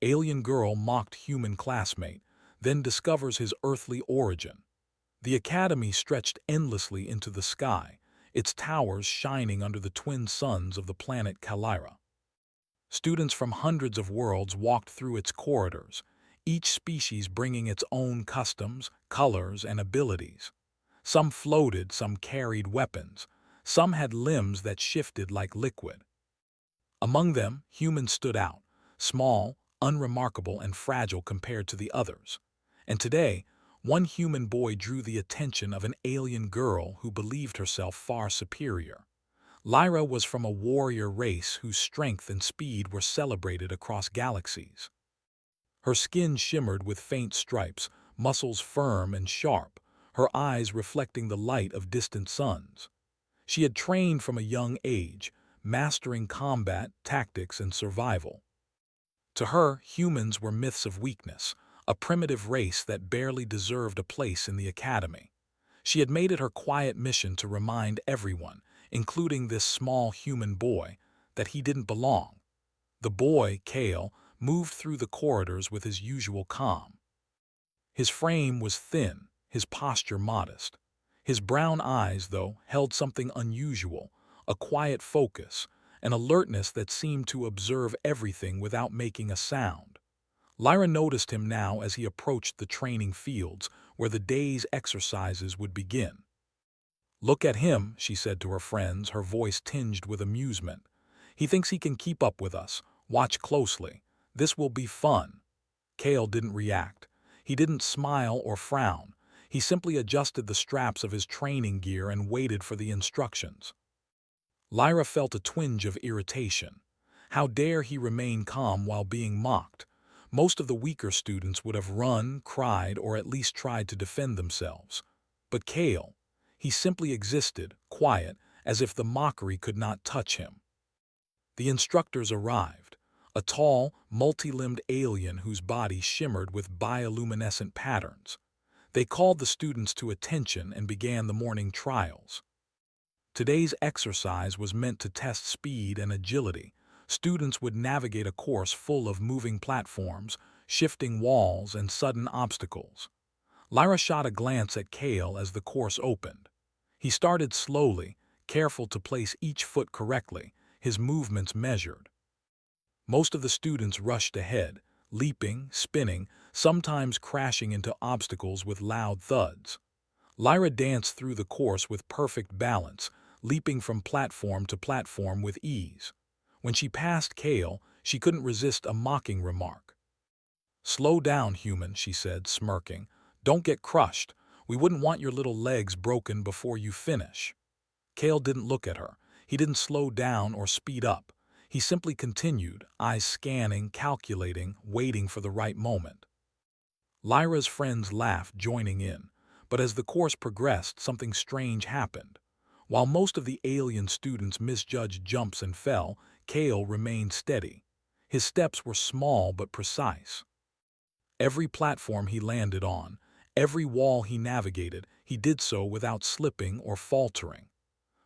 Alien girl mocked human classmate, then discovers his earthly origin. The academy stretched endlessly into the sky, its towers shining under the twin suns of the planet Calira. Students from hundreds of worlds walked through its corridors, each species bringing its own customs, colors, and abilities. Some floated, some carried weapons, some had limbs that shifted like liquid. Among them, humans stood out, small, unremarkable, and fragile compared to the others. And today, one human boy drew the attention of an alien girl who believed herself far superior. Lyra was from a warrior race whose strength and speed were celebrated across galaxies. Her skin shimmered with faint stripes, muscles firm and sharp, her eyes reflecting the light of distant suns. She had trained from a young age, mastering combat, tactics, and survival. To her, humans were myths of weakness, a primitive race that barely deserved a place in the academy. She had made it her quiet mission to remind everyone, including this small human boy, that he didn't belong. The boy, Kale, moved through the corridors with his usual calm. His frame was thin, his posture modest. His brown eyes, though, held something unusual, a quiet focus, an alertness that seemed to observe everything without making a sound. Lyra noticed him now as he approached the training fields, where the day's exercises would begin. "Look at him," she said to her friends, her voice tinged with amusement. "He thinks he can keep up with us. Watch closely. This will be fun." Kale didn't react. He didn't smile or frown. He simply adjusted the straps of his training gear and waited for the instructions. Lyra felt a twinge of irritation. How dare he remain calm while being mocked? Most of the weaker students would have run, cried, or at least tried to defend themselves. But Kale, he simply existed, quiet, as if the mockery could not touch him. The instructors arrived, a tall, multi-limbed alien whose body shimmered with bioluminescent patterns. They called the students to attention and began the morning trials. Today's exercise was meant to test speed and agility. Students would navigate a course full of moving platforms, shifting walls, and sudden obstacles. Lyra shot a glance at Kale as the course opened. He started slowly, careful to place each foot correctly, his movements measured. Most of the students rushed ahead, leaping, spinning, sometimes crashing into obstacles with loud thuds. Lyra danced through the course with perfect balance, leaping from platform to platform with ease. When she passed Kale, she couldn't resist a mocking remark. "Slow down, human," she said, smirking. "Don't get crushed. We wouldn't want your little legs broken before you finish." Kale didn't look at her. He didn't slow down or speed up. He simply continued, eyes scanning, calculating, waiting for the right moment. Lyra's friends laughed, joining in. But as the course progressed, something strange happened. While most of the alien students misjudged jumps and fell, Kale remained steady. His steps were small but precise. Every platform he landed on, every wall he navigated, he did so without slipping or faltering.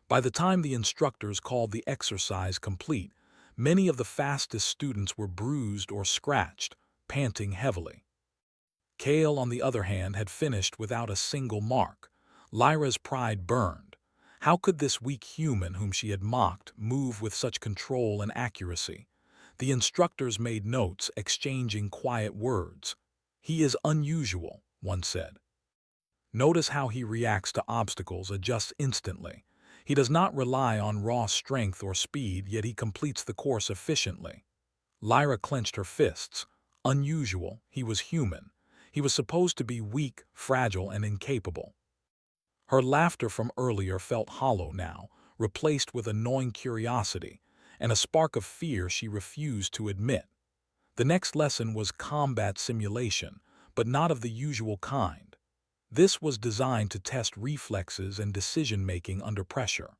By the time the instructors called the exercise complete, many of the fastest students were bruised or scratched, panting heavily. Kale, on the other hand, had finished without a single mark. Lyra's pride burned. How could this weak human whom she had mocked move with such control and accuracy? The instructors made notes, exchanging quiet words. "He is unusual," one said. "Notice how he reacts to obstacles, adjusts instantly. He does not rely on raw strength or speed, yet he completes the course efficiently." Lyra clenched her fists. Unusual, he was human. He was supposed to be weak, fragile, and incapable. Her laughter from earlier felt hollow now, replaced with a gnawing curiosity, and a spark of fear she refused to admit. The next lesson was combat simulation, but not of the usual kind. This was designed to test reflexes and decision-making under pressure.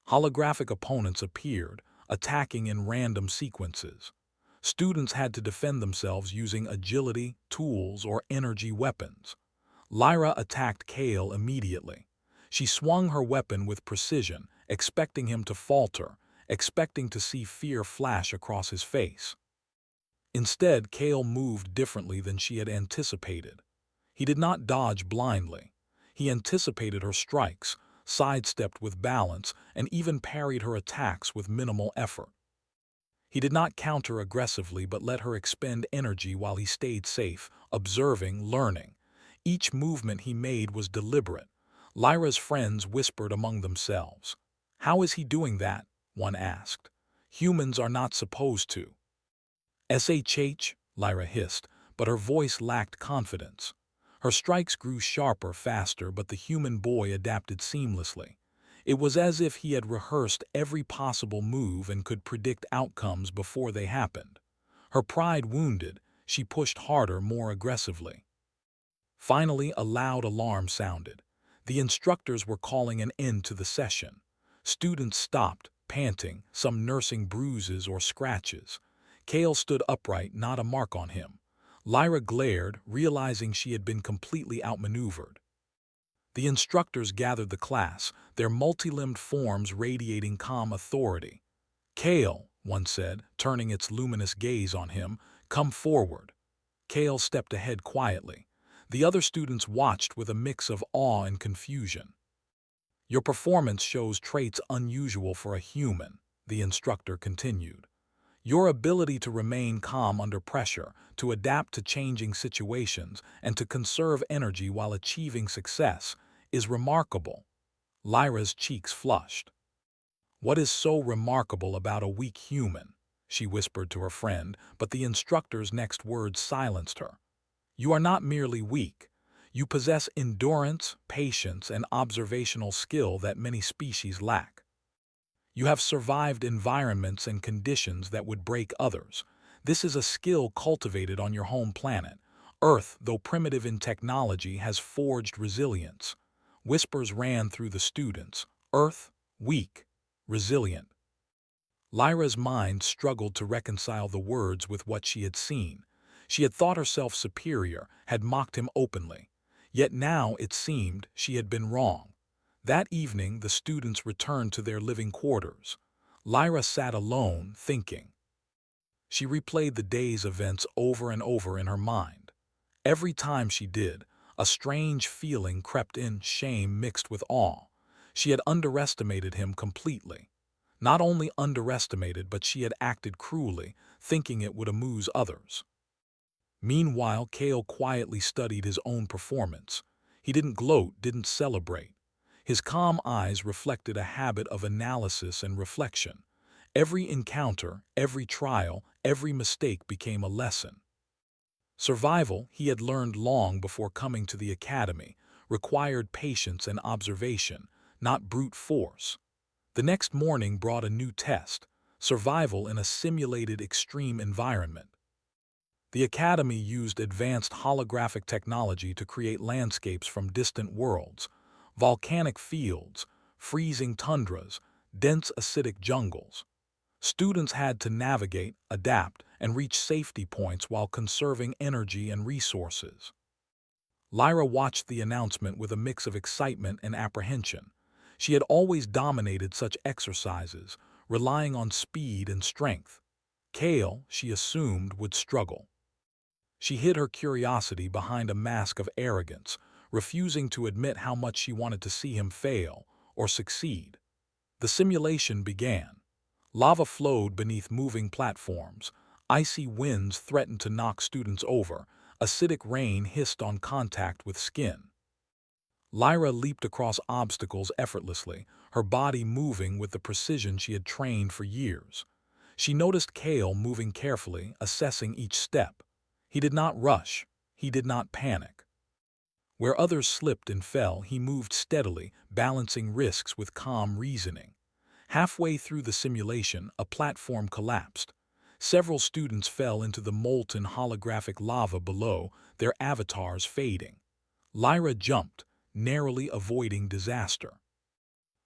Holographic opponents appeared, attacking in random sequences. Students had to defend themselves using agility, tools, or energy weapons. Lyra attacked Kale immediately. She swung her weapon with precision, expecting him to falter, expecting to see fear flash across his face. Instead, Kale moved differently than she had anticipated. He did not dodge blindly. He anticipated her strikes, sidestepped with balance, and even parried her attacks with minimal effort. He did not counter aggressively but let her expend energy while he stayed safe, observing, learning. Each movement he made was deliberate. Lyra's friends whispered among themselves. "How is he doing that?" one asked. "Humans are not supposed to." "SHH," Lyra hissed, but her voice lacked confidence. Her strikes grew sharper, faster, but the human boy adapted seamlessly. It was as if he had rehearsed every possible move and could predict outcomes before they happened. Her pride wounded, she pushed harder, more aggressively. Finally, a loud alarm sounded. The instructors were calling an end to the session. Students stopped, panting, some nursing bruises or scratches. Kale stood upright, not a mark on him. Lyra glared, realizing she had been completely outmaneuvered. The instructors gathered the class, their multi-limbed forms radiating calm authority. "Kale," one said, turning its luminous gaze on him, "come forward." Kale stepped ahead quietly. The other students watched with a mix of awe and confusion. "Your performance shows traits unusual for a human," the instructor continued. "Your ability to remain calm under pressure, to adapt to changing situations, and to conserve energy while achieving success is remarkable." Lyra's cheeks flushed. "What is so remarkable about a weak human?" she whispered to her friend, but the instructor's next words silenced her. "You are not merely weak. You possess endurance, patience, and observational skill that many species lack. You have survived environments and conditions that would break others. This is a skill cultivated on your home planet. Earth, though primitive in technology, has forged resilience." Whispers ran through the students. Earth, weak, resilient. Lyra's mind struggled to reconcile the words with what she had seen. She had thought herself superior, had mocked him openly. Yet now, it seemed, she had been wrong. That evening, the students returned to their living quarters. Lyra sat alone, thinking. She replayed the day's events over and over in her mind. Every time she did, a strange feeling crept in, shame mixed with awe. She had underestimated him completely. Not only underestimated, but she had acted cruelly, thinking it would amuse others. Meanwhile, Kale quietly studied his own performance. He didn't gloat, didn't celebrate. His calm eyes reflected a habit of analysis and reflection. Every encounter, every trial, every mistake became a lesson. Survival, he had learned long before coming to the academy, required patience and observation, not brute force. The next morning brought a new test: survival in a simulated extreme environment. The academy used advanced holographic technology to create landscapes from distant worlds, volcanic fields, freezing tundras, dense acidic jungles. Students had to navigate, adapt, and reach safety points while conserving energy and resources. Lyra watched the announcement with a mix of excitement and apprehension. She had always dominated such exercises, relying on speed and strength. Kale, she assumed, would struggle. She hid her curiosity behind a mask of arrogance, refusing to admit how much she wanted to see him fail or succeed. The simulation began. Lava flowed beneath moving platforms. Icy winds threatened to knock students over. Acidic rain hissed on contact with skin. Lyra leaped across obstacles effortlessly, her body moving with the precision she had trained for years. She noticed Kale moving carefully, assessing each step. He did not rush. He did not panic. Where others slipped and fell, he moved steadily, balancing risks with calm reasoning. Halfway through the simulation, a platform collapsed. Several students fell into the molten holographic lava below, their avatars fading. Lyra jumped, narrowly avoiding disaster.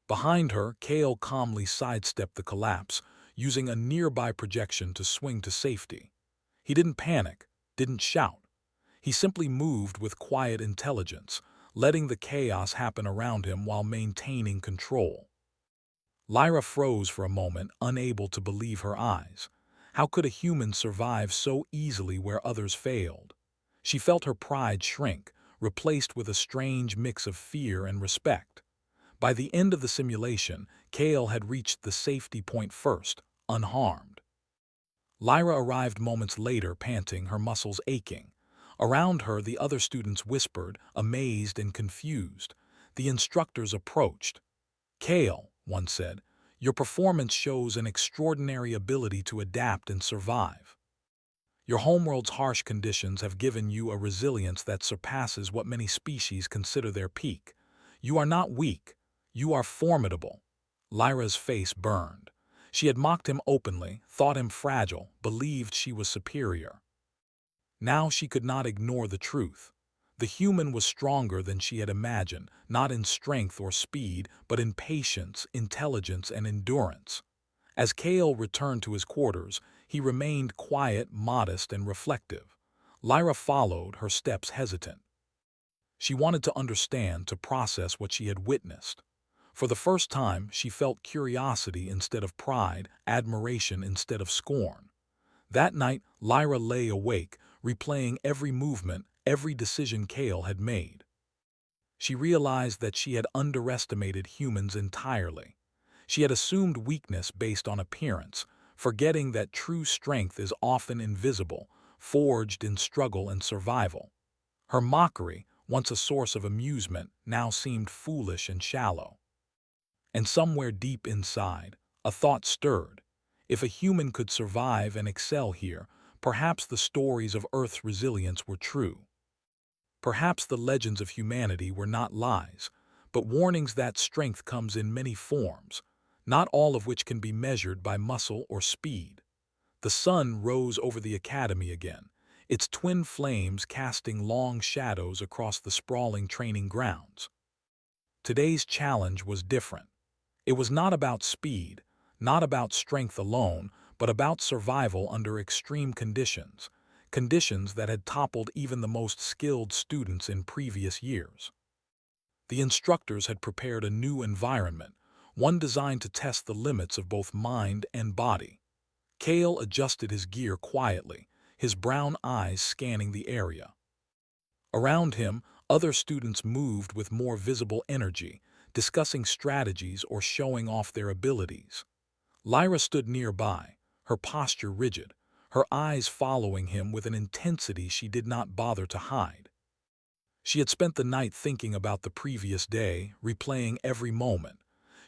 Behind her, Kale calmly sidestepped the collapse, using a nearby projection to swing to safety. He didn't panic, didn't shout. He simply moved with quiet intelligence, letting the chaos happen around him while maintaining control. Lyra froze for a moment, unable to believe her eyes. How could a human survive so easily where others failed? She felt her pride shrink, replaced with a strange mix of fear and respect. By the end of the simulation, Kale had reached the safety point first, unharmed. Lyra arrived moments later, panting, her muscles aching. Around her, the other students whispered, amazed and confused. The instructors approached. Kale, one said, your performance shows an extraordinary ability to adapt and survive. Your homeworld's harsh conditions have given you a resilience that surpasses what many species consider their peak. You are not weak. You are formidable. Lyra's face burned. She had mocked him openly, thought him fragile, believed she was superior. Now she could not ignore the truth. The human was stronger than she had imagined, not in strength or speed, but in patience, intelligence, and endurance. As Kale returned to his quarters, he remained quiet, modest, and reflective. Lyra followed, her steps hesitant. She wanted to understand, to process what she had witnessed. For the first time, she felt curiosity instead of pride, admiration instead of scorn. That night, Lyra lay awake, replaying every movement, every decision Kale had made. She realized that she had underestimated humans entirely. She had assumed weakness based on appearance, forgetting that true strength is often invisible, forged in struggle and survival. Her mockery, once a source of amusement, now seemed foolish and shallow. And somewhere deep inside, a thought stirred. If a human could survive and excel here, perhaps the stories of Earth's resilience were true. Perhaps the legends of humanity were not lies, but warnings that strength comes in many forms, not all of which can be measured by muscle or speed. The sun rose over the academy again, its twin flames casting long shadows across the sprawling training grounds. Today's challenge was different. It was not about speed, not about strength alone, but about survival under extreme conditions, conditions that had toppled even the most skilled students in previous years. The instructors had prepared a new environment, one designed to test the limits of both mind and body. Kale adjusted his gear quietly, his brown eyes scanning the area. Around him, other students moved with more visible energy, discussing strategies or showing off their abilities. Lyra stood nearby, her posture rigid, her eyes following him with an intensity she did not bother to hide. She had spent the night thinking about the previous day, replaying every moment.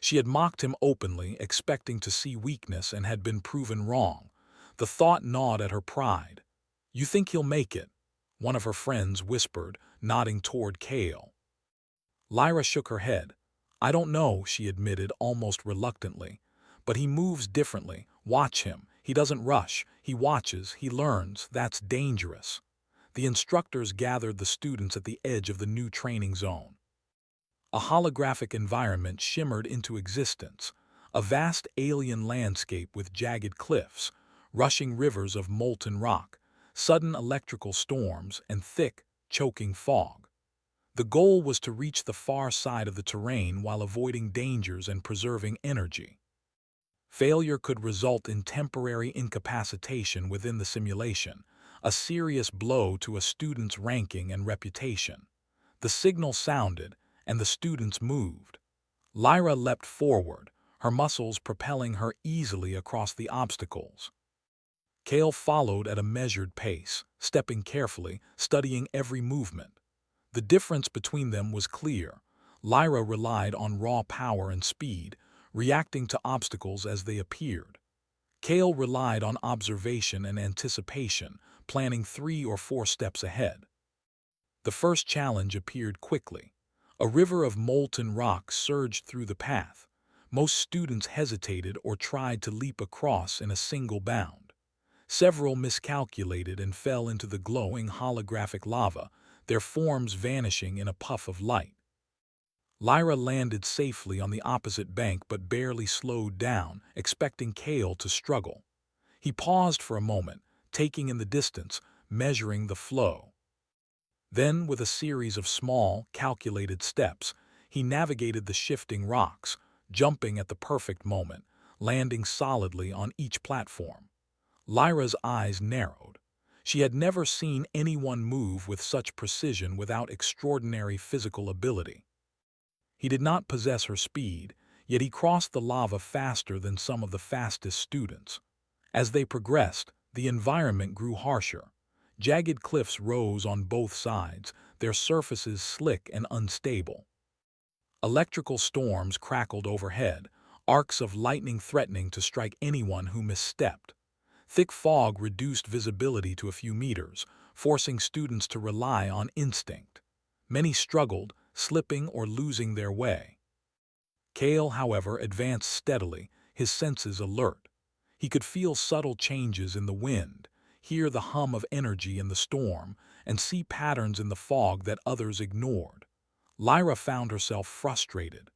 She had mocked him openly, expecting to see weakness, and had been proven wrong. The thought gnawed at her pride. "You think he'll make it?" one of her friends whispered, nodding toward Kale. Lyra shook her head. "I don't know," she admitted almost reluctantly. "But he moves differently. Watch him. He doesn't rush. He watches. He learns. That's dangerous." The instructors gathered the students at the edge of the new training zone. A holographic environment shimmered into existence, a vast alien landscape with jagged cliffs, rushing rivers of molten rock, sudden electrical storms, and thick, choking fog. The goal was to reach the far side of the terrain while avoiding dangers and preserving energy. Failure could result in temporary incapacitation within the simulation, a serious blow to a student's ranking and reputation. The signal sounded, and the students moved. Lyra leapt forward, her muscles propelling her easily across the obstacles. Kale followed at a measured pace, stepping carefully, studying every movement. The difference between them was clear. Lyra relied on raw power and speed, reacting to obstacles as they appeared. Kale relied on observation and anticipation, planning 3 or 4 steps ahead. The first challenge appeared quickly. A river of molten rock surged through the path. Most students hesitated or tried to leap across in a single bound. Several miscalculated and fell into the glowing holographic lava, their forms vanishing in a puff of light. Lyra landed safely on the opposite bank but barely slowed down, expecting Kale to struggle. He paused for a moment, taking in the distance, measuring the flow. Then, with a series of small, calculated steps, he navigated the shifting rocks, jumping at the perfect moment, landing solidly on each platform. Lyra's eyes narrowed. She had never seen anyone move with such precision without extraordinary physical ability. He did not possess her speed, yet he crossed the lava faster than some of the fastest students. As they progressed, the environment grew harsher. Jagged cliffs rose on both sides, their surfaces slick and unstable. Electrical storms crackled overhead, arcs of lightning threatening to strike anyone who misstepped. Thick fog reduced visibility to a few meters, forcing students to rely on instinct. Many struggled, slipping or losing their way. Kale, however, advanced steadily, his senses alert. He could feel subtle changes in the wind, hear the hum of energy in the storm, and see patterns in the fog that others ignored. Lyra found herself frustrated.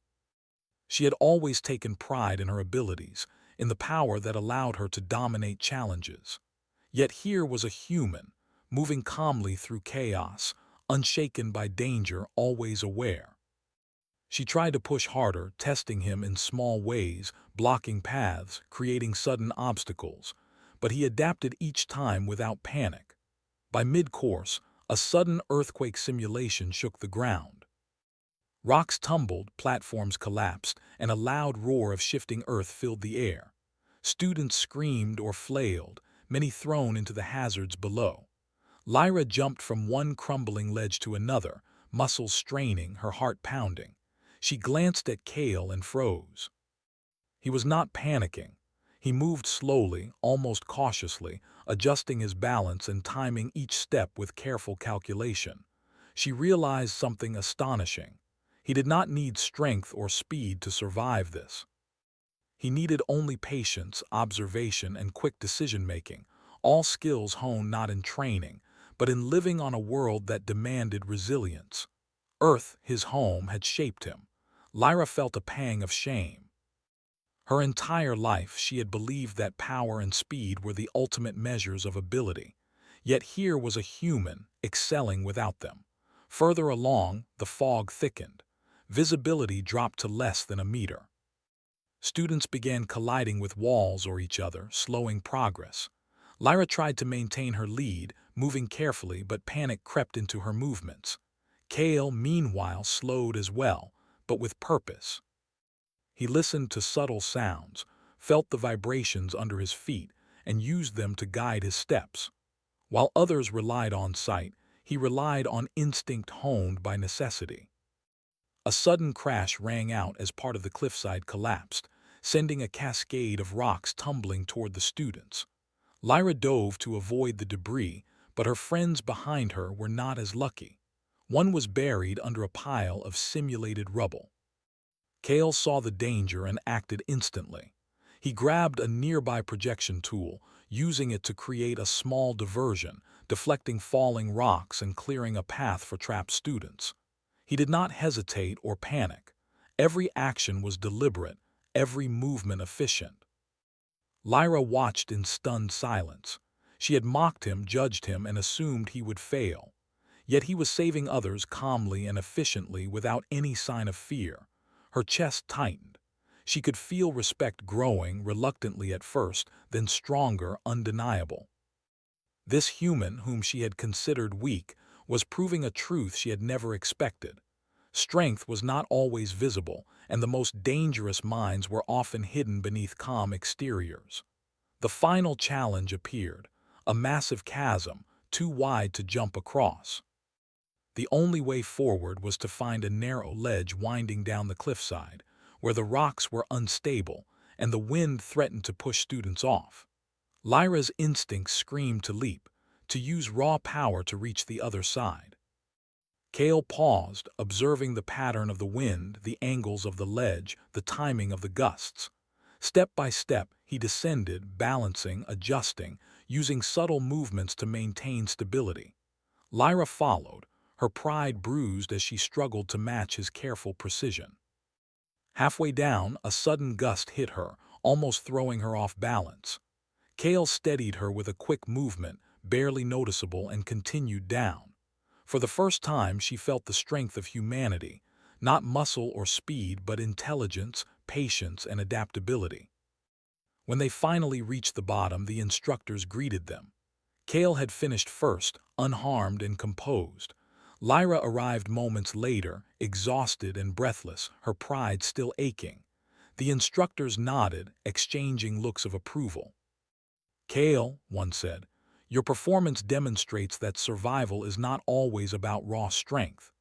She had always taken pride in her abilities, in the power that allowed her to dominate challenges. Yet here was a human, moving calmly through chaos, unshaken by danger, always aware. She tried to push harder, testing him in small ways, blocking paths, creating sudden obstacles, but he adapted each time without panic. By mid-course, a sudden earthquake simulation shook the ground. Rocks tumbled, platforms collapsed, and a loud roar of shifting earth filled the air. Students screamed or flailed, many thrown into the hazards below. Lyra jumped from one crumbling ledge to another, muscles straining, her heart pounding. She glanced at Kale and froze. He was not panicking. He moved slowly, almost cautiously, adjusting his balance and timing each step with careful calculation. She realized something astonishing. He did not need strength or speed to survive this. He needed only patience, observation, and quick decision-making, all skills honed not in training, but in living on a world that demanded resilience. Earth, his home, had shaped him. Lyra felt a pang of shame. Her entire life she had believed that power and speed were the ultimate measures of ability. Yet here was a human, excelling without them. Further along, the fog thickened. Visibility dropped to less than a meter. Students began colliding with walls or each other, slowing progress. Lyra tried to maintain her lead, moving carefully, but panic crept into her movements. Kale, meanwhile, slowed as well, but with purpose. He listened to subtle sounds, felt the vibrations under his feet, and used them to guide his steps. While others relied on sight, he relied on instinct honed by necessity. A sudden crash rang out as part of the cliffside collapsed, sending a cascade of rocks tumbling toward the students. Lyra dove to avoid the debris, but her friends behind her were not as lucky. One was buried under a pile of simulated rubble. Kale saw the danger and acted instantly. He grabbed a nearby projection tool, using it to create a small diversion, deflecting falling rocks and clearing a path for trapped students. He did not hesitate or panic. Every action was deliberate, every movement efficient. Lyra watched in stunned silence. She had mocked him, judged him, and assumed he would fail. Yet he was saving others calmly and efficiently without any sign of fear. Her chest tightened. She could feel respect growing, reluctantly at first, then stronger, undeniable. This human, whom she had considered weak, was proving a truth she had never expected. Strength was not always visible, and the most dangerous minds were often hidden beneath calm exteriors. The final challenge appeared, a massive chasm, too wide to jump across. The only way forward was to find a narrow ledge winding down the cliffside, where the rocks were unstable and the wind threatened to push students off. Lyra's instincts screamed to leap, to use raw power to reach the other side. Kale paused, observing the pattern of the wind, the angles of the ledge, the timing of the gusts. Step by step, he descended, balancing, adjusting, using subtle movements to maintain stability. Lyra followed, her pride bruised as she struggled to match his careful precision. Halfway down, a sudden gust hit her, almost throwing her off balance. Kale steadied her with a quick movement, barely noticeable, and continued down. For the first time, she felt the strength of humanity, not muscle or speed, but intelligence, patience, and adaptability. When they finally reached the bottom, the instructors greeted them. Kale had finished first, unharmed and composed. Lyra arrived moments later, exhausted and breathless, her pride still aching. The instructors nodded, exchanging looks of approval. "Kale," one said, "your performance demonstrates that survival is not always about raw strength.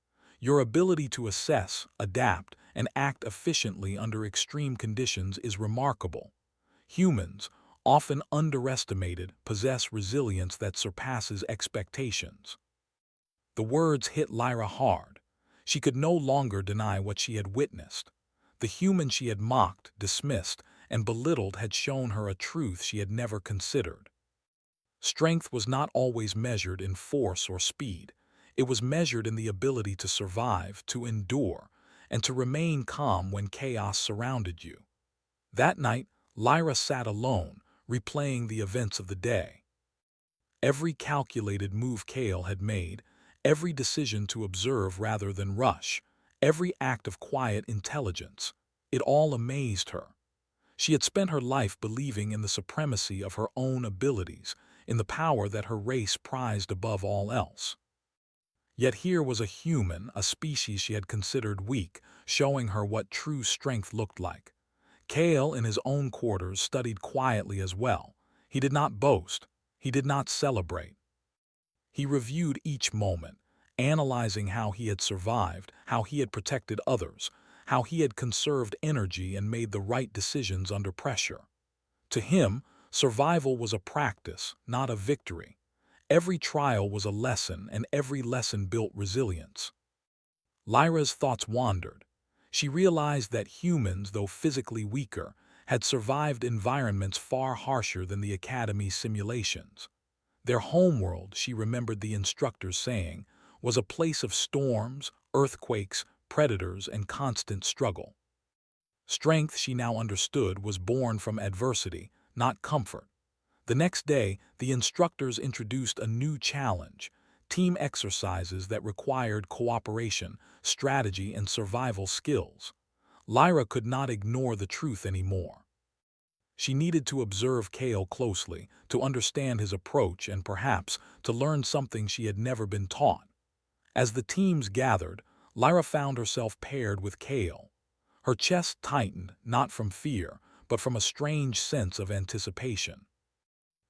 Your ability to assess, adapt, and act efficiently under extreme conditions is remarkable. Humans, often underestimated, possess resilience that surpasses expectations." The words hit Lyra hard. She could no longer deny what she had witnessed. The human she had mocked, dismissed, and belittled had shown her a truth she had never considered. Strength was not always measured in force or speed. It was measured in the ability to survive, to endure, and to remain calm when chaos surrounded you. That night, Lyra sat alone, replaying the events of the day. Every calculated move Kale had made, every decision to observe rather than rush, every act of quiet intelligence, it all amazed her. She had spent her life believing in the supremacy of her own abilities, in the power that her race prized above all else. Yet here was a human, a species she had considered weak, showing her what true strength looked like. Kale, in his own quarters, studied quietly as well. He did not boast. He did not celebrate. He reviewed each moment, analyzing how he had survived, how he had protected others, how he had conserved energy and made the right decisions under pressure. To him, survival was a practice, not a victory. Every trial was a lesson, and every lesson built resilience. Lyra's thoughts wandered. She realized that humans, though physically weaker, had survived environments far harsher than the Academy's simulations. Their homeworld, she remembered the instructors saying, was a place of storms, earthquakes, predators, and constant struggle. Strength, she now understood, was born from adversity, not comfort. The next day, the instructors introduced a new challenge: team exercises that required cooperation, strategy, and survival skills. Lyra could not ignore the truth anymore. She needed to observe Kale closely, to understand his approach and perhaps to learn something she had never been taught. As the teams gathered, Lyra found herself paired with Kale. Her chest tightened, not from fear, but from a strange sense of anticipation.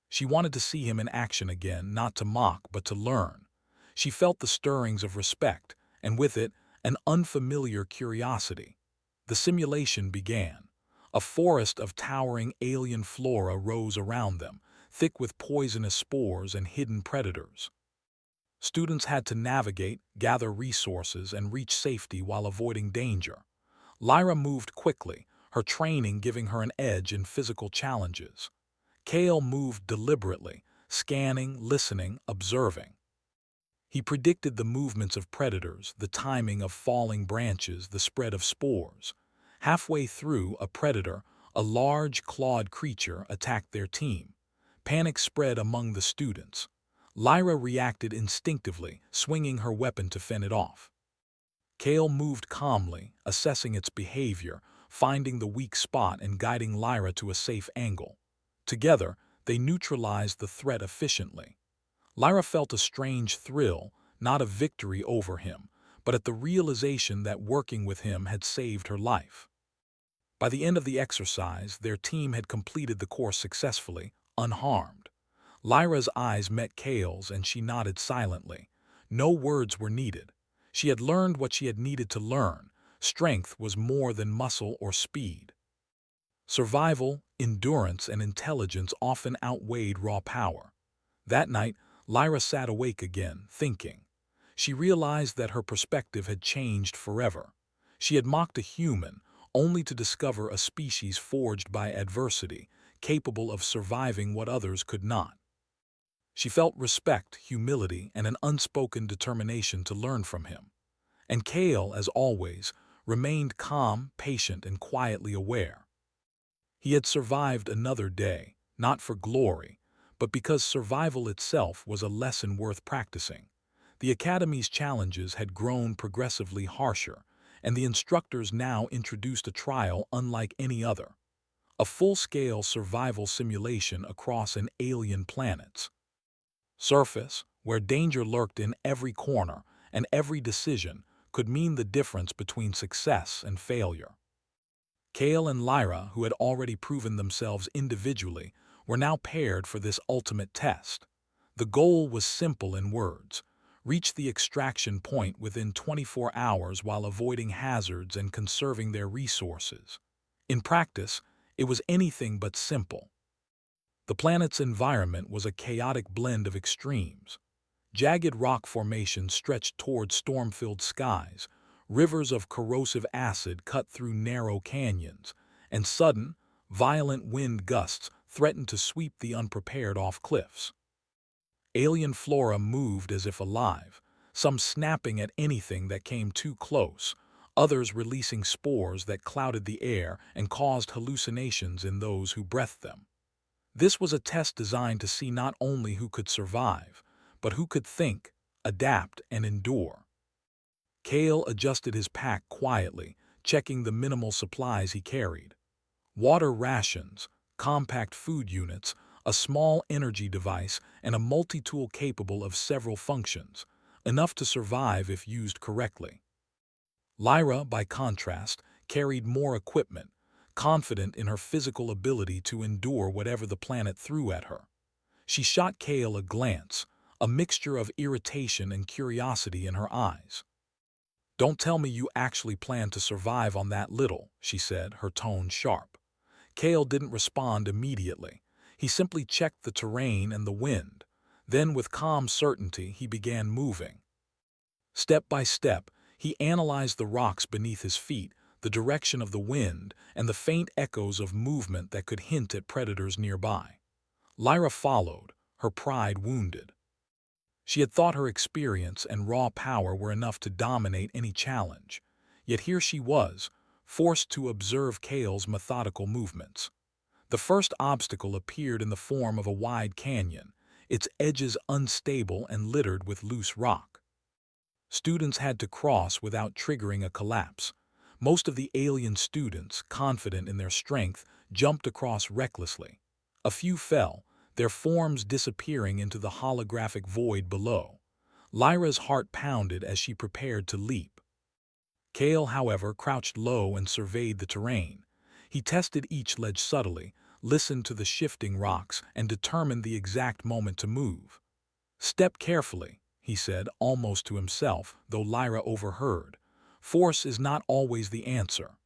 She wanted to see him in action again, not to mock, but to learn. She felt the stirrings of respect, and with it, an unfamiliar curiosity. The simulation began. A forest of towering alien flora rose around them, thick with poisonous spores and hidden predators. Students had to navigate, gather resources, and reach safety while avoiding danger. Lyra moved quickly, her training giving her an edge in physical challenges. Kale moved deliberately, scanning, listening, observing. He predicted the movements of predators, the timing of falling branches, the spread of spores. Halfway through, a predator, a large, clawed creature, attacked their team. Panic spread among the students. Lyra reacted instinctively, swinging her weapon to fend it off. Kale moved calmly, assessing its behavior, finding the weak spot and guiding Lyra to a safe angle. Together, they neutralized the threat efficiently. Lyra felt a strange thrill, not of victory over him, but at the realization that working with him had saved her life. By the end of the exercise, their team had completed the course successfully, unharmed. Lyra's eyes met Kale's and she nodded silently. No words were needed. She had learned what she had needed to learn. Strength was more than muscle or speed. Survival, endurance, and intelligence often outweighed raw power. That night, Lyra sat awake again, thinking. She realized that her perspective had changed forever. She had mocked a human, only to discover a species forged by adversity, capable of surviving what others could not. She felt respect, humility, and an unspoken determination to learn from him. And Kale, as always, remained calm, patient, and quietly aware. He had survived another day, not for glory, but because survival itself was a lesson worth practicing. The Academy's challenges had grown progressively harsher, and the instructors now introduced a trial unlike any other. a full-scale survival simulation across an alien planet's surface, where danger lurked in every corner and every decision could mean the difference between success and failure. Kale and Lyra, who had already proven themselves individually, were now paired for this ultimate test. The goal was simple in words: reach the extraction point within 24 hours while avoiding hazards and conserving their resources. In practice, it was anything but simple. The planet's environment was a chaotic blend of extremes. Jagged rock formations stretched toward storm-filled skies, rivers of corrosive acid cut through narrow canyons, and sudden, violent wind gusts threatened to sweep the unprepared off cliffs. Alien flora moved as if alive, some snapping at anything that came too close, others releasing spores that clouded the air and caused hallucinations in those who breathed them. This was a test designed to see not only who could survive, but who could think, adapt, and endure. Kale adjusted his pack quietly, checking the minimal supplies he carried. Water rations, compact food units, a small energy device, and a multi-tool capable of several functions, enough to survive if used correctly. Lyra, by contrast, carried more equipment, confident in her physical ability to endure whatever the planet threw at her. She shot Kale a glance, a mixture of irritation and curiosity in her eyes. "Don't tell me you actually plan to survive on that little," she said, her tone sharp. Kale didn't respond immediately. He simply checked the terrain and the wind. Then, with calm certainty, he began moving. Step by step, he analyzed the rocks beneath his feet, the direction of the wind, and the faint echoes of movement that could hint at predators nearby. Lyra followed, her pride wounded. She had thought her experience and raw power were enough to dominate any challenge, yet here she was, forced to observe Kale's methodical movements. The first obstacle appeared in the form of a wide canyon, its edges unstable and littered with loose rock. Students had to cross without triggering a collapse. Most of the alien students, confident in their strength, jumped across recklessly. A few fell, their forms disappearing into the holographic void below. Lyra's heart pounded as she prepared to leap. Kale, however, crouched low and surveyed the terrain. He tested each ledge subtly, listened to the shifting rocks, and determined the exact moment to move. "Step carefully," he said, almost to himself, though Lyra overheard. "Force is not always the answer."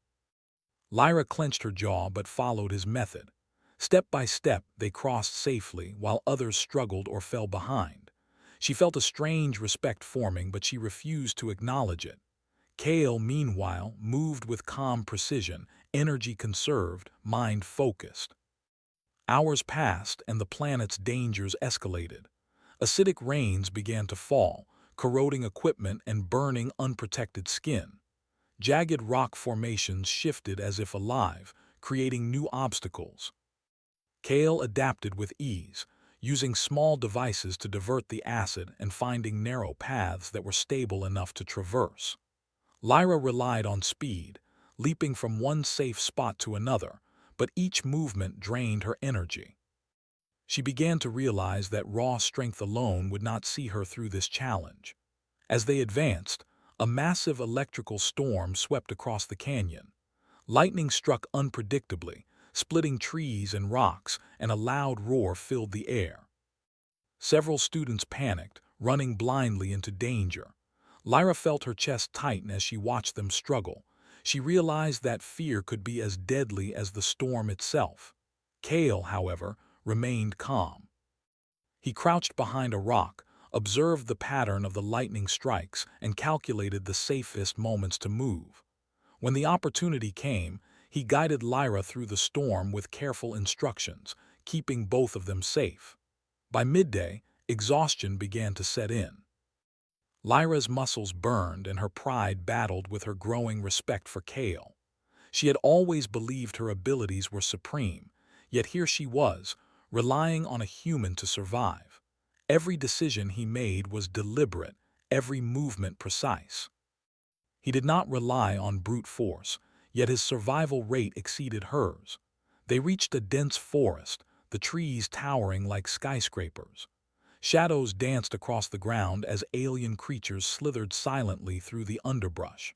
Lyra clenched her jaw but followed his method. Step by step, they crossed safely, while others struggled or fell behind. She felt a strange respect forming, but she refused to acknowledge it. Kale, meanwhile, moved with calm precision, energy conserved, mind focused. Hours passed, and the planet's dangers escalated. Acidic rains began to fall, corroding equipment and burning unprotected skin. Jagged rock formations shifted as if alive, creating new obstacles. Kale adapted with ease, using small devices to divert the acid and finding narrow paths that were stable enough to traverse. Lyra relied on speed, leaping from one safe spot to another, but each movement drained her energy. She began to realize that raw strength alone would not see her through this challenge. As they advanced, a massive electrical storm swept across the canyon. Lightning struck unpredictably, splitting trees and rocks, and a loud roar filled the air. Several students panicked, running blindly into danger. Lyra felt her chest tighten as she watched them struggle. She realized that fear could be as deadly as the storm itself. Kale, however, remained calm. He crouched behind a rock, observed the pattern of the lightning strikes, and calculated the safest moments to move. When the opportunity came, he guided Lyra through the storm with careful instructions, keeping both of them safe. By midday, exhaustion began to set in. Lyra's muscles burned and her pride battled with her growing respect for Kale. She had always believed her abilities were supreme, yet here she was, relying on a human to survive. Every decision he made was deliberate, every movement precise. He did not rely on brute force, yet his survival rate exceeded hers. They reached a dense forest, the trees towering like skyscrapers. Shadows danced across the ground as alien creatures slithered silently through the underbrush.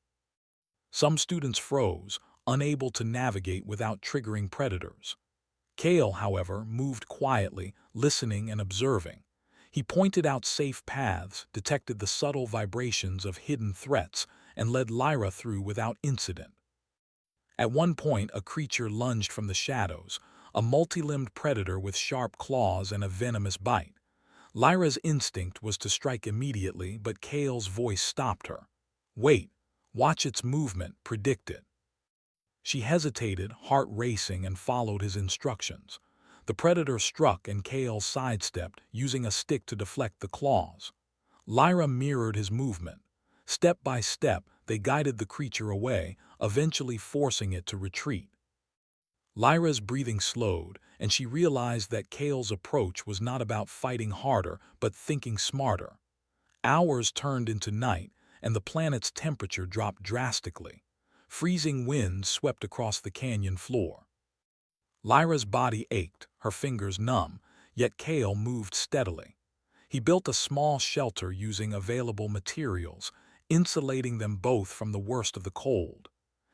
Some students froze, unable to navigate without triggering predators. Kale, however, moved quietly, listening and observing. He pointed out safe paths, detected the subtle vibrations of hidden threats, and led Lyra through without incident. At one point, a creature lunged from the shadows, a multi-limbed predator with sharp claws and a venomous bite. Lyra's instinct was to strike immediately, but Kale's voice stopped her. "Wait, watch its movement, predict it." She hesitated, heart racing, and followed his instructions. The predator struck and Kale sidestepped, using a stick to deflect the claws. Lyra mirrored his movement. Step by step, they guided the creature away, eventually forcing it to retreat. Lyra's breathing slowed, and she realized that Kale's approach was not about fighting harder, but thinking smarter. Hours turned into night, and the planet's temperature dropped drastically. Freezing winds swept across the canyon floor. Lyra's body ached, her fingers numb, yet Kale moved steadily. He built a small shelter using available materials, insulating them both from the worst of the cold.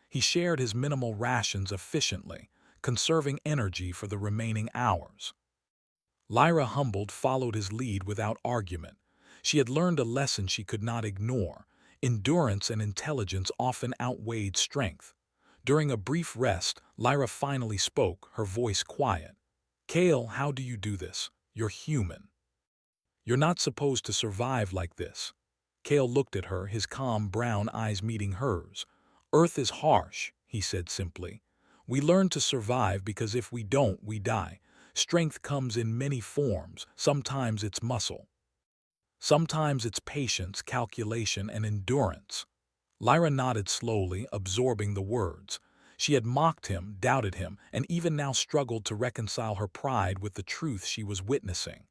He shared his minimal rations efficiently, conserving energy for the remaining hours. Lyra, humbled, followed his lead without argument. She had learned a lesson she could not ignore. Endurance and intelligence often outweighed strength. During a brief rest, Lyra finally spoke, her voice quiet. "Kale, how do you do this? You're human. You're not supposed to survive like this." Kale looked at her, his calm brown eyes meeting hers. "Earth is harsh," he said simply. "We learn to survive because if we don't, we die. Strength comes in many forms. Sometimes it's muscle. Sometimes it's patience, calculation, and endurance." Lyra nodded slowly, absorbing the words. She had mocked him, doubted him, and even now struggled to reconcile her pride with the truth she was witnessing.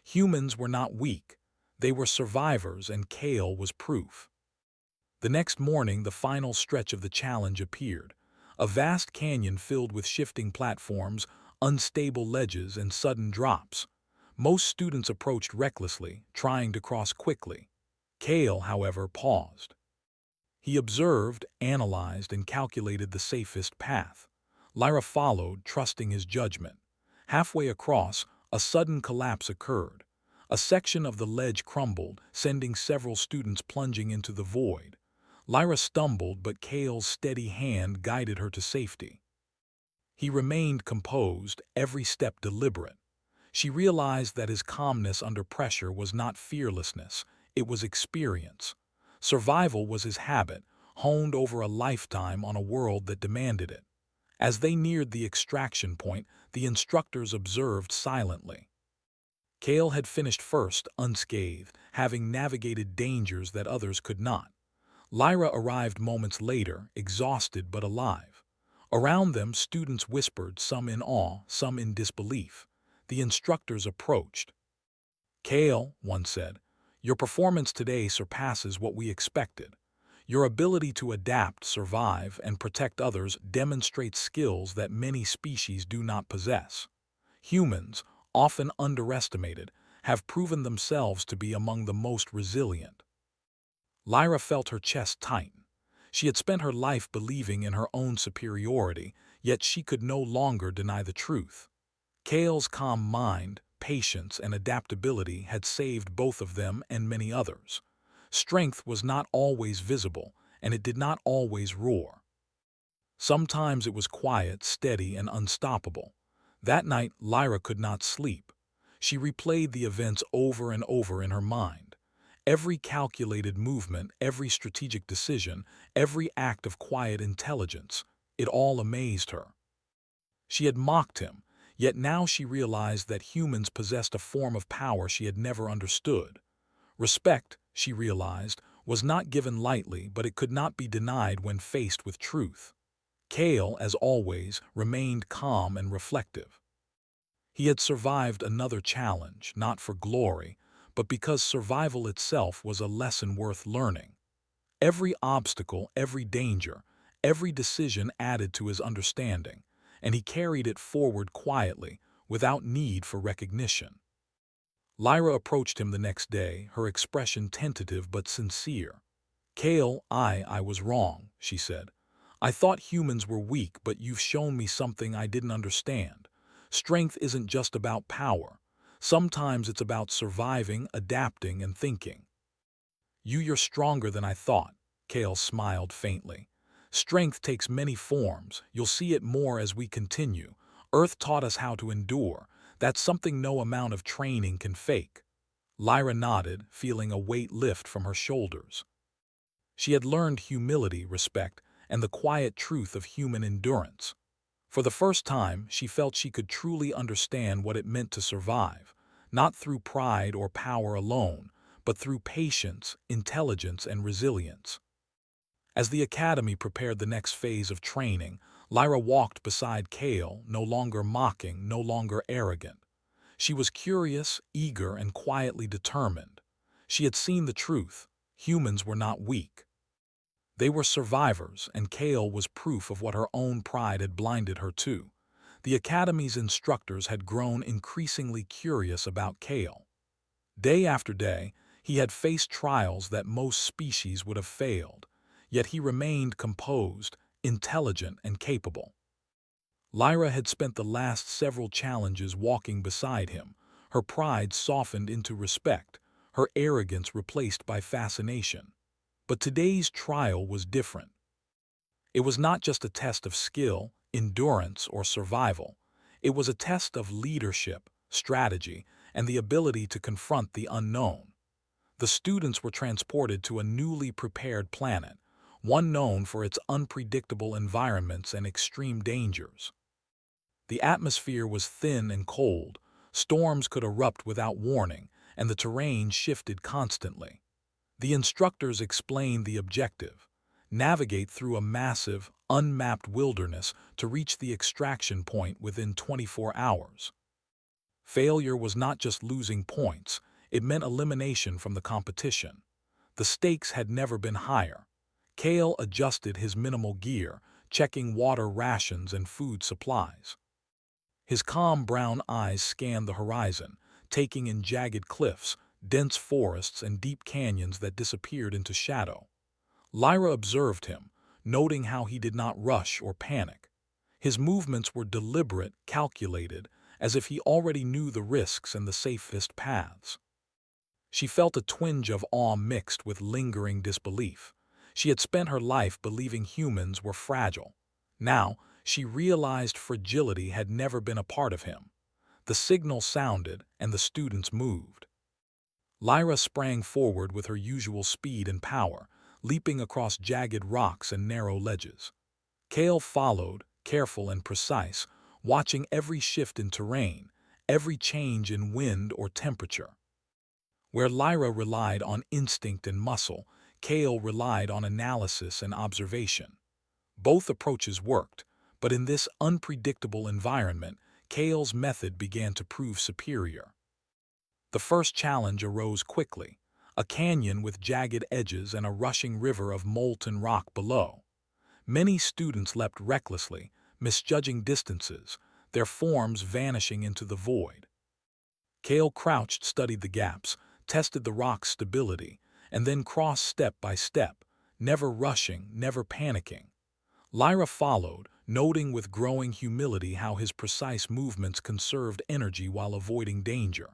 Humans were not weak. They were survivors, and Kale was proof. The next morning, the final stretch of the challenge appeared. A vast canyon filled with shifting platforms, unstable ledges, and sudden drops. Most students approached recklessly, trying to cross quickly. Kale, however, paused. He observed, analyzed, and calculated the safest path. Lyra followed, trusting his judgment. Halfway across, a sudden collapse occurred. A section of the ledge crumbled, sending several students plunging into the void. Lyra stumbled, but Kale's steady hand guided her to safety. He remained composed, every step deliberate. She realized that his calmness under pressure was not fearlessness, it was experience. Survival was his habit, honed over a lifetime on a world that demanded it. As they neared the extraction point, the instructors observed silently. Kale had finished first, unscathed, having navigated dangers that others could not. Lyra arrived moments later, exhausted but alive. Around them, students whispered, some in awe, some in disbelief. The instructors approached. "Kale," one said, "your performance today surpasses what we expected. Your ability to adapt, survive, and protect others demonstrates skills that many species do not possess. Humans, often underestimated, have proven themselves to be among the most resilient." Lyra felt her chest tighten. She had spent her life believing in her own superiority, yet she could no longer deny the truth. Kale's calm mind, patience, and adaptability had saved both of them and many others. Strength was not always visible, and it did not always roar. Sometimes it was quiet, steady, and unstoppable. That night, Lyra could not sleep. She replayed the events over and over in her mind. Every calculated movement, every strategic decision, every act of quiet intelligence, it all amazed her. She had mocked him, yet now she realized that humans possessed a form of power she had never understood. Respect, she realized, was not given lightly, but it could not be denied when faced with truth. Kale, as always, remained calm and reflective. He had survived another challenge, not for glory, but because survival itself was a lesson worth learning. Every obstacle, every danger, every decision added to his understanding, and he carried it forward quietly, without need for recognition. Lyra approached him the next day, her expression tentative but sincere. "Kale, I was wrong," she said. "I thought humans were weak, but you've shown me something I didn't understand. Strength isn't just about power. Sometimes it's about surviving, adapting, and thinking." You're stronger than I thought," Kale smiled faintly. "Strength takes many forms. You'll see it more as we continue. Earth taught us how to endure. That's something no amount of training can fake." Lyra nodded, feeling a weight lift from her shoulders. She had learned humility, respect, and the quiet truth of human endurance. For the first time, she felt she could truly understand what it meant to survive, not through pride or power alone, but through patience, intelligence, and resilience. As the academy prepared the next phase of training, Lyra walked beside Kale, no longer mocking, no longer arrogant. She was curious, eager, and quietly determined. She had seen the truth. Humans were not weak. They were survivors, and Kale was proof of what her own pride had blinded her to. The Academy's instructors had grown increasingly curious about Kale. Day after day, he had faced trials that most species would have failed, yet he remained composed, intelligent, and capable. Lyra had spent the last several challenges walking beside him, her pride softened into respect, her arrogance replaced by fascination. But today's trial was different. It was not just a test of skill, endurance, or survival. It was a test of leadership, strategy, and the ability to confront the unknown. The students were transported to a newly prepared planet, one known for its unpredictable environments and extreme dangers. The atmosphere was thin and cold, storms could erupt without warning, and the terrain shifted constantly. The instructors explained the objective: navigate through a massive, unmapped wilderness to reach the extraction point within 24 hours. Failure was not just losing points, it meant elimination from the competition. The stakes had never been higher. Kale adjusted his minimal gear, checking water rations and food supplies. His calm brown eyes scanned the horizon, taking in jagged cliffs, dense forests, and deep canyons that disappeared into shadow. Lyra observed him, noting how he did not rush or panic. His movements were deliberate, calculated, as if he already knew the risks and the safest paths. She felt a twinge of awe mixed with lingering disbelief. She had spent her life believing humans were fragile. Now, she realized fragility had never been a part of him. The signal sounded, and the students moved. Lyra sprang forward with her usual speed and power, leaping across jagged rocks and narrow ledges. Kale followed, careful and precise, watching every shift in terrain, every change in wind or temperature. Where Lyra relied on instinct and muscle, Kale relied on analysis and observation. Both approaches worked, but in this unpredictable environment, Kale's method began to prove superior. The first challenge arose quickly: a canyon with jagged edges and a rushing river of molten rock below. Many students leapt recklessly, misjudging distances, their forms vanishing into the void. Kale crouched, studied the gaps, tested the rock's stability, and then crossed step by step, never rushing, never panicking. Lyra followed, noting with growing humility how his precise movements conserved energy while avoiding danger.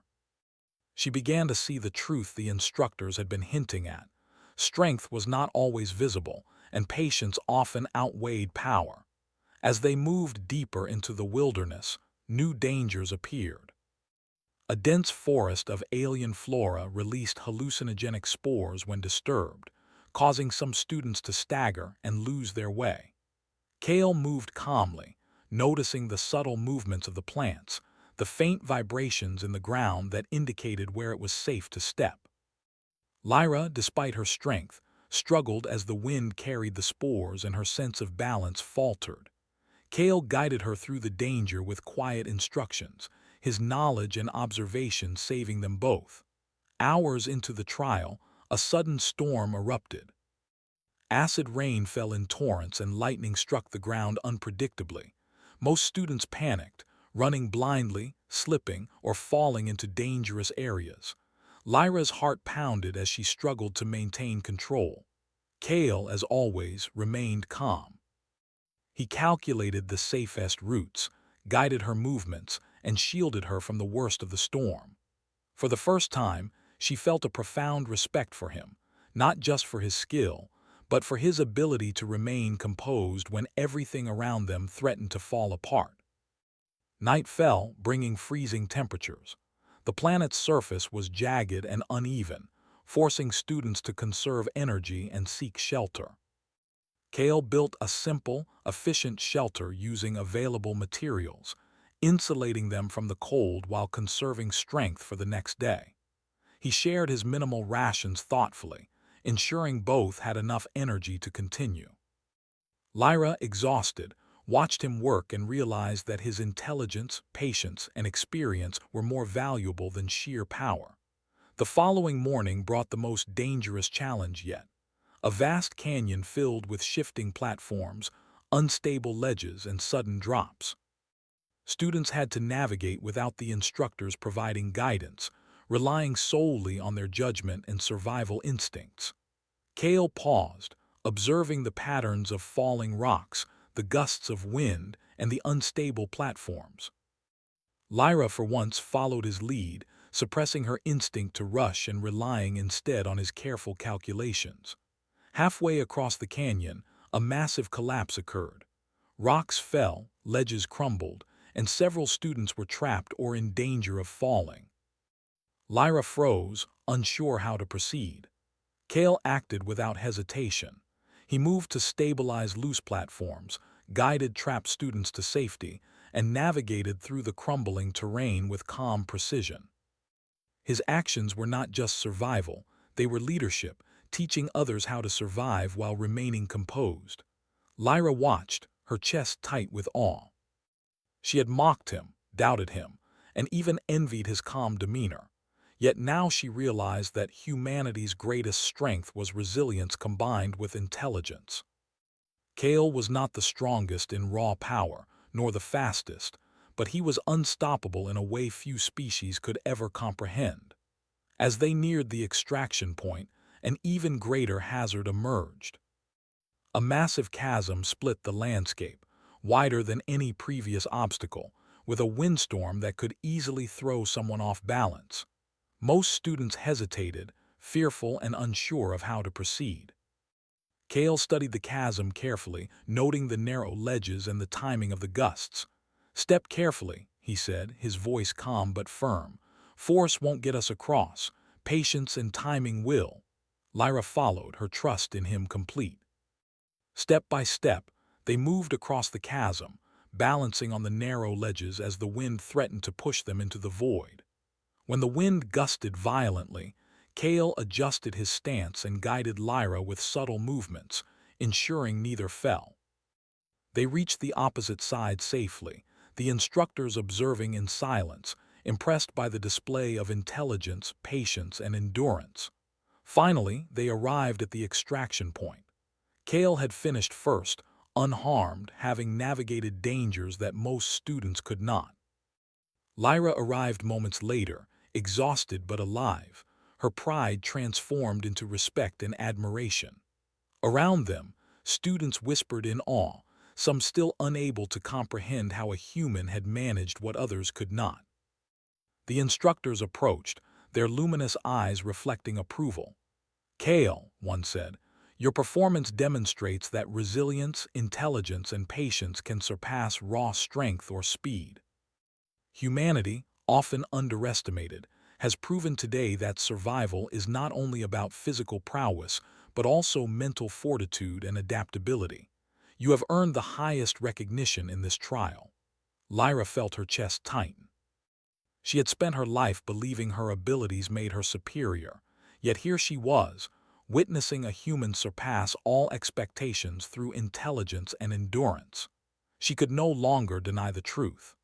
She began to see the truth the instructors had been hinting at. Strength was not always visible, and patience often outweighed power. As they moved deeper into the wilderness, new dangers appeared. A dense forest of alien flora released hallucinogenic spores when disturbed, causing some students to stagger and lose their way. Kale moved calmly, noticing the subtle movements of the plants, the faint vibrations in the ground that indicated where it was safe to step. Lyra, despite her strength, struggled as the wind carried the spores and her sense of balance faltered. Kale guided her through the danger with quiet instructions, his knowledge and observation saving them both. Hours into the trial, a sudden storm erupted. Acid rain fell in torrents and lightning struck the ground unpredictably. Most students panicked, running blindly, slipping, or falling into dangerous areas. Lyra's heart pounded as she struggled to maintain control. Kale, as always, remained calm. He calculated the safest routes, guided her movements, and shielded her from the worst of the storm. For the first time, she felt a profound respect for him, not just for his skill, but for his ability to remain composed when everything around them threatened to fall apart. Night fell, bringing freezing temperatures. The planet's surface was jagged and uneven, forcing students to conserve energy and seek shelter. Kale built a simple, efficient shelter using available materials, insulating them from the cold while conserving strength for the next day. He shared his minimal rations thoughtfully, ensuring both had enough energy to continue. Lyra, exhausted, watched him work and realized that his intelligence, patience, and experience were more valuable than sheer power. The following morning brought the most dangerous challenge yet. A vast canyon filled with shifting platforms, unstable ledges, and sudden drops. Students had to navigate without the instructors providing guidance, relying solely on their judgment and survival instincts. Kale paused, observing the patterns of falling rocks, the gusts of wind, and the unstable platforms. Lyra, for once, followed his lead, suppressing her instinct to rush and relying instead on his careful calculations. Halfway across the canyon, a massive collapse occurred. Rocks fell, ledges crumbled, and several students were trapped or in danger of falling. Lyra froze, unsure how to proceed. Kale acted without hesitation. He moved to stabilize loose platforms, guided trapped students to safety, and navigated through the crumbling terrain with calm precision. His actions were not just survival, they were leadership, teaching others how to survive while remaining composed. Lyra watched, her chest tight with awe. She had mocked him, doubted him, and even envied his calm demeanor. Yet now she realized that humanity's greatest strength was resilience combined with intelligence. Kale was not the strongest in raw power, nor the fastest, but he was unstoppable in a way few species could ever comprehend. As they neared the extraction point, an even greater hazard emerged. A massive chasm split the landscape, wider than any previous obstacle, with a windstorm that could easily throw someone off balance. Most students hesitated, fearful and unsure of how to proceed. Kale studied the chasm carefully, noting the narrow ledges and the timing of the gusts. "Step carefully," he said, his voice calm but firm. "Force won't get us across. Patience and timing will." Lyra followed, her trust in him complete. Step by step, they moved across the chasm, balancing on the narrow ledges as the wind threatened to push them into the void. When the wind gusted violently, Kale adjusted his stance and guided Lyra with subtle movements, ensuring neither fell. They reached the opposite side safely, the instructors observing in silence, impressed by the display of intelligence, patience, and endurance. Finally, they arrived at the extraction point. Kale had finished first, unharmed, having navigated dangers that most students could not. Lyra arrived moments later, exhausted but alive, her pride transformed into respect and admiration. Around them, students whispered in awe, some still unable to comprehend how a human had managed what others could not. The instructors approached, their luminous eyes reflecting approval. "Kale," one said, "your performance demonstrates that resilience, intelligence, and patience can surpass raw strength or speed. Humanity, often underestimated, has proven today that survival is not only about physical prowess, but also mental fortitude and adaptability. You have earned the highest recognition in this trial." Lyra felt her chest tighten. She had spent her life believing her abilities made her superior, yet here she was, witnessing a human surpass all expectations through intelligence and endurance. She could no longer deny the truth.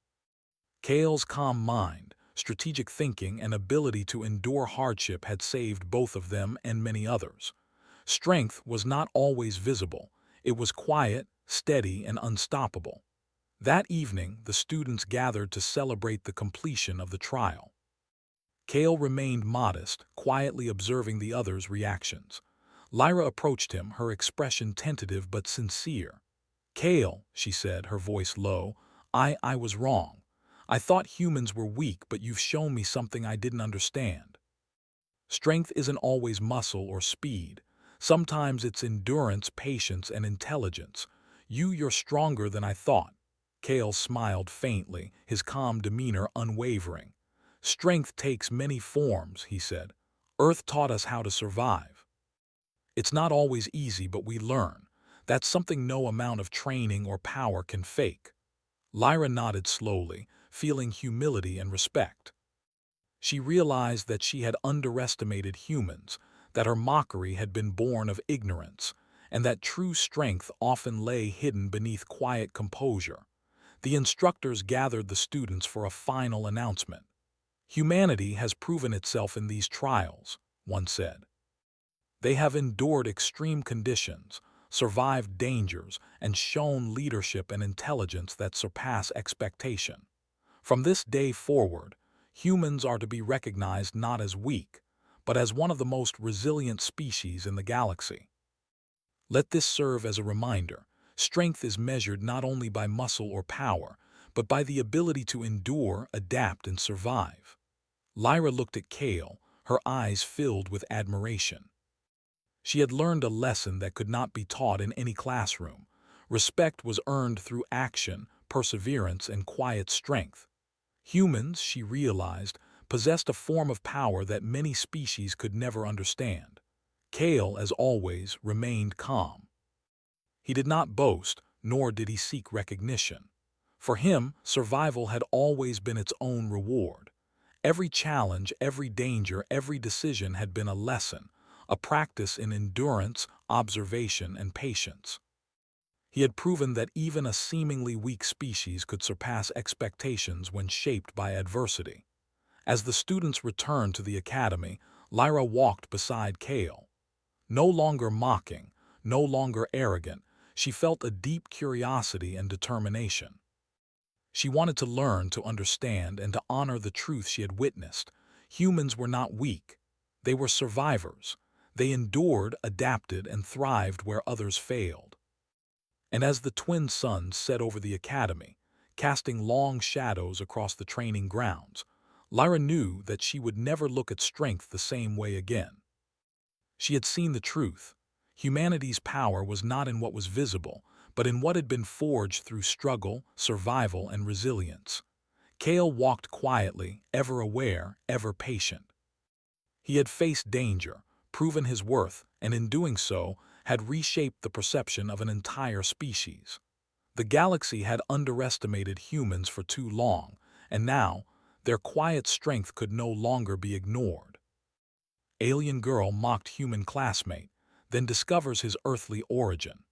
Kale's calm mind, strategic thinking, and ability to endure hardship had saved both of them and many others. Strength was not always visible. It was quiet, steady, and unstoppable. That evening, the students gathered to celebrate the completion of the trial. Kale remained modest, quietly observing the others' reactions. Lyra approached him, her expression tentative but sincere. "Kale," she said, her voice low, I was wrong. I thought humans were weak, but you've shown me something I didn't understand. Strength isn't always muscle or speed. Sometimes it's endurance, patience, and intelligence. You're stronger than I thought." Kale smiled faintly, his calm demeanor unwavering. "Strength takes many forms," he said. "Earth taught us how to survive. It's not always easy, but we learn. That's something no amount of training or power can fake." Lyra nodded slowly, feeling humility and respect. She realized that she had underestimated humans, that her mockery had been born of ignorance, and that true strength often lay hidden beneath quiet composure. The instructors gathered the students for a final announcement. "Humanity has proven itself in these trials," one said. "They have endured extreme conditions, survived dangers, and shown leadership and intelligence that surpass expectation. From this day forward, humans are to be recognized not as weak, but as one of the most resilient species in the galaxy. Let this serve as a reminder. Strength is measured not only by muscle or power, but by the ability to endure, adapt, and survive." Lyra looked at Kale, her eyes filled with admiration. She had learned a lesson that could not be taught in any classroom. Respect was earned through action, perseverance, and quiet strength. Humans, she realized, possessed a form of power that many species could never understand. Kale, as always, remained calm. He did not boast, nor did he seek recognition. For him, survival had always been its own reward. Every challenge, every danger, every decision had been a lesson, a practice in endurance, observation, and patience. He had proven that even a seemingly weak species could surpass expectations when shaped by adversity. As the students returned to the academy, Lyra walked beside Kale. No longer mocking, no longer arrogant, she felt a deep curiosity and determination. She wanted to learn, to understand, and to honor the truth she had witnessed. Humans were not weak. They were survivors. They endured, adapted, and thrived where others failed. And as the twin suns set over the academy, casting long shadows across the training grounds, Lyra knew that she would never look at strength the same way again. She had seen the truth. Humanity's power was not in what was visible, but in what had been forged through struggle, survival, and resilience. Kale walked quietly, ever aware, ever patient. He had faced danger, proven his worth, and in doing so, had reshaped the perception of an entire species. The galaxy had underestimated humans for too long, and now, their quiet strength could no longer be ignored. Alien girl mocked human classmate, then discovers his earthly origin.